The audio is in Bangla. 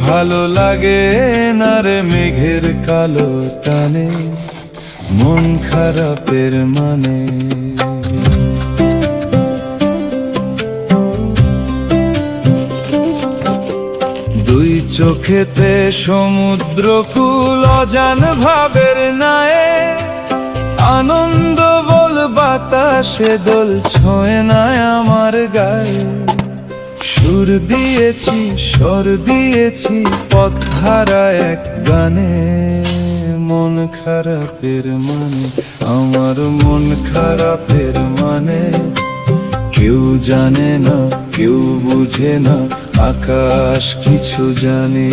ভালো লাগে না রে মেঘের কালো টানে মন খারাপের মানে। দুই চোখেতে সমুদ্র কুল অজান ভাবের নায়ে, আনন্দ বল বাতাসে দোল ছোঁয় না আমার গায়ে। সুর দিয়েছি স্বর দিয়েছি পথ হারা এক গানে, মন খারাপের মানে আমার মন খারাপের মানে। কেউ জানে না কেউ বুঝে না আকাশ কিছু জানে।